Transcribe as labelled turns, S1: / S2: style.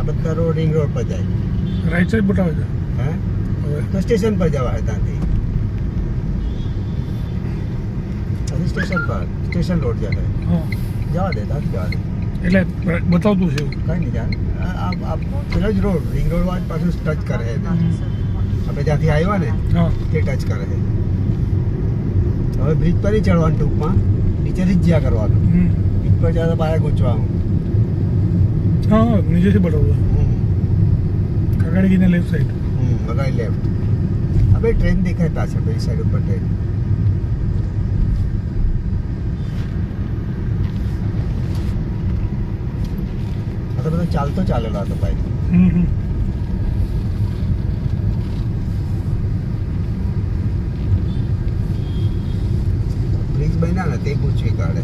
S1: આ બધા road ring road પર જાય.
S2: રાઈટ સાઈડ બતાવે છે
S1: હે
S2: હવે.
S1: તો સ્ટેશન પર જવા હે ત્યાંથી સ્ટેશન પર સ્ટેશન રોડ જાય
S2: હા
S1: જવા દે ત્યાંથી જવા દે
S2: એટલે બતાવતું છે એવું.
S1: કઈ નહીં જાણ આ પેલો જ રોડ રિંગ રોડ વાળ પાછું ટચ કરે છે આપણે જ્યાંથી આવ્યા ને
S2: હા
S1: તે ટચ કરે છે. હવે બ્રિજ પર નહીં ચડવાનું ટૂંકમાં નીચેથી જ જ્યાં કરવાનું. બ્રિજ પર જતા પાયા ગૂંચવાનું.
S2: હા હા નીચેથી બતાવતું કાકાડીને લેફ્ટ સાઈડ.
S1: અગાઈ લેફ્ટ હવે ટ્રેન દેખાય પાછળ પેલી સાઈડ ઉપર ટ્રેન. આ તો બધો ચાલતો ચાલેલો હતો ભાઈ. બ્રિજ બન્યા ને તે પૂછવી કાઢે.